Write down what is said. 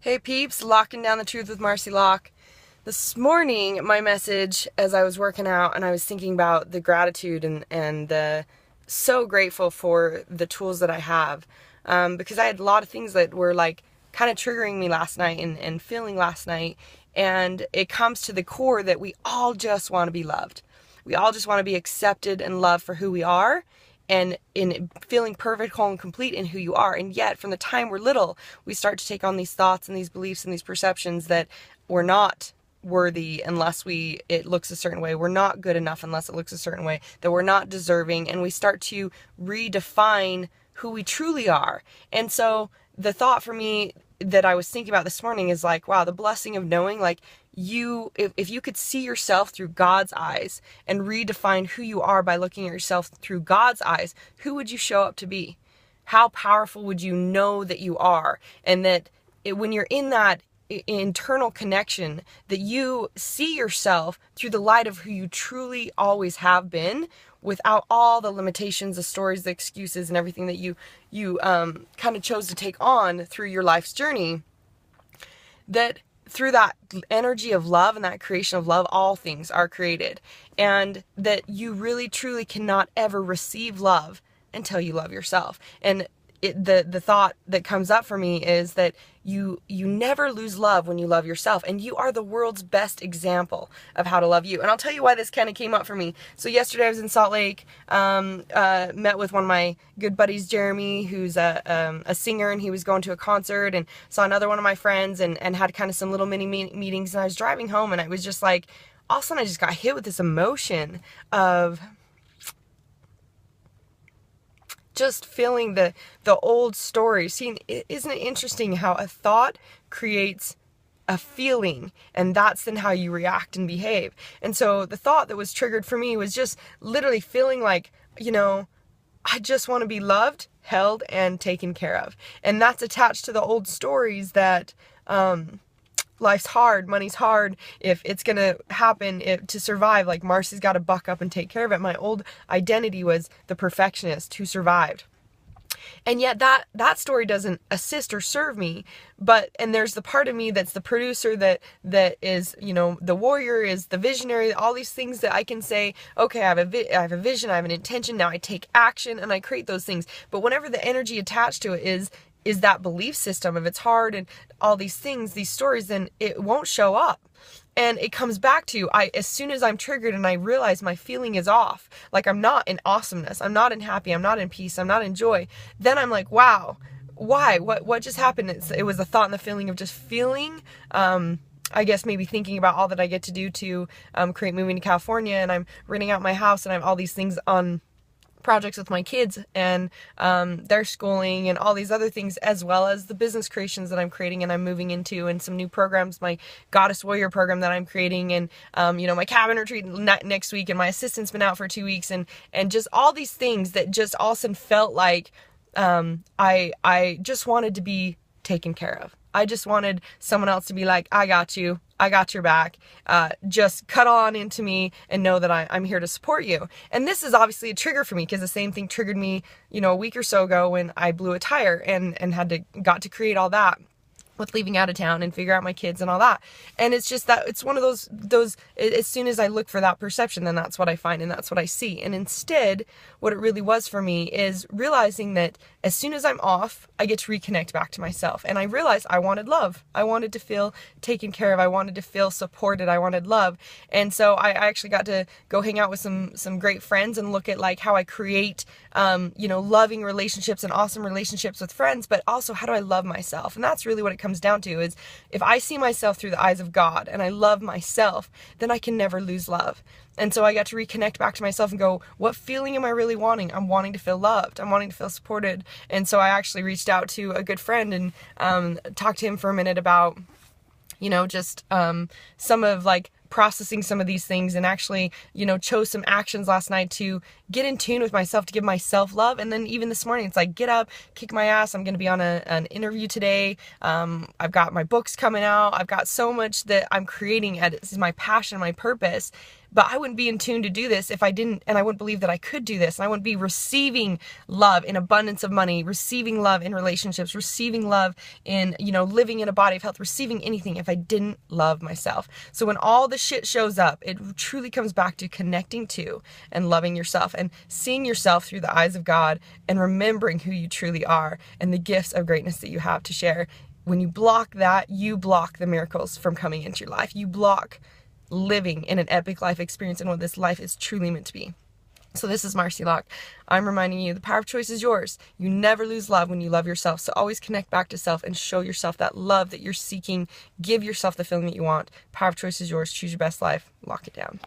Hey peeps, locking down the truth with Marci Lock. This morning, my message as I was working out and I was thinking about the gratitude and so grateful for the tools that I have, because I had a lot of things that were like kind of triggering me last night and feeling last night, and it comes to the core that we all just want to be loved. We all just want to be accepted and loved for who we are, and in feeling perfect, whole, and complete in who you are. And yet, from the time we're little, we start to take on these thoughts and these beliefs and these perceptions that we're not worthy unless it looks a certain way. We're not good enough unless it looks a certain way, that we're not deserving, and we start to redefine who we truly are. And so the thought for me that I was thinking about this morning is like, wow, the blessing of knowing, like, if you could see yourself through God's eyes and redefine who you are by looking at yourself through God's eyes, who would you show up to be? How powerful would you know that you are? And that when you're in that internal connection, that you see yourself through the light of who you truly always have been, without all the limitations, the stories, the excuses, and everything that you kind of chose to take on through your life's journey, that through that energy of love and that creation of love, all things are created. And that you really truly cannot ever receive love until you love yourself. And the thought that comes up for me is that you never lose love when you love yourself, and you are the world's best example of how to love you. And I'll tell you why this kind of came up for me. So yesterday I was in Salt Lake, met with one of my good buddies, Jeremy, who's a singer, and he was going to a concert, and saw another one of my friends, and had kind of some little mini meetings. And I was driving home, and I was just like, all of a sudden I just got hit with this emotion of just feeling the old story. Seeing, isn't it interesting how a thought creates a feeling, and that's then how you react and behave? And so the thought that was triggered for me was just literally feeling like, I just want to be loved, held, and taken care of. And that's attached to the old stories that life's hard, money's hard, if it's gonna happen, to survive, like, Marci's got to buck up and take care of it. My old identity was the perfectionist who survived. And yet that story doesn't assist or serve me. And there's the part of me that's the producer, that is, the warrior, is the visionary, all these things that I can say, okay, I have a vision, I have an intention, now I take action and I create those things. But whenever the energy attached to it is that belief system of it's hard and all these things, these stories, then it won't show up. And it comes back to, as soon as I'm triggered and I realize my feeling is off, like I'm not in awesomeness, I'm not in happy, I'm not in peace, I'm not in joy, then I'm like, wow, why? What just happened? It was the thought and the feeling of just feeling, I guess maybe thinking about all that I get to do to create moving to California, and I'm renting out my house, and I have all these things on projects with my kids and their schooling and all these other things, as well as the business creations that I'm creating and I'm moving into, and some new programs, my Goddess Warrior program that I'm creating, and my cabin retreat next week, and my assistant's been out for 2 weeks, and just all these things that just all of a sudden felt like I just wanted to be taken care of. I just wanted someone else to be like, I got you, I got your back, just cut on into me and know that I'm here to support you. And this is obviously a trigger for me, because the same thing triggered me, a week or so ago when I blew a tire and got to create all that with leaving out of town and figure out my kids and all that. And it's just that it's one of those, as soon as I look for that perception, then that's what I find and that's what I see. And instead, what it really was for me is realizing that as soon as I'm off, I get to reconnect back to myself. And I realized I wanted love. I wanted to feel taken care of. I wanted to feel supported. I wanted love. And so I actually got to go hang out with some great friends and look at like how I create, loving relationships and awesome relationships with friends, but also how do I love myself? And that's really what it comes down to, is if I see myself through the eyes of God and I love myself, then I can never lose love. And so I got to reconnect back to myself and go, what feeling am I really wanting? I'm wanting to feel loved. I'm wanting to feel supported. And so I actually reached out to a good friend and talked to him for a minute about, just some of like processing some of these things, and actually, you know, chose some actions last night to get in tune with myself, to give myself love. And then even this morning, it's like, get up, kick my ass. I'm going to be on an interview today. I've got my books coming out. I've got so much that I'm creating. This is my passion, my purpose. But I wouldn't be in tune to do this if I didn't, and I wouldn't believe that I could do this. And I wouldn't be receiving love in abundance of money, receiving love in relationships, receiving love in, you know, living in a body of health, receiving anything if I didn't love myself. So when all the shit shows up, it truly comes back to connecting to and loving yourself and seeing yourself through the eyes of God and remembering who you truly are and the gifts of greatness that you have to share. When you block that, you block the miracles from coming into your life. You block living in an epic life experience and what this life is truly meant to be. So this is Marci Lock. I'm reminding you, the power of choice is yours. You never lose love when you love yourself. So always connect back to self and show yourself that love that you're seeking. Give yourself the feeling that you want. Power of choice is yours. Choose your best life. Lock it down.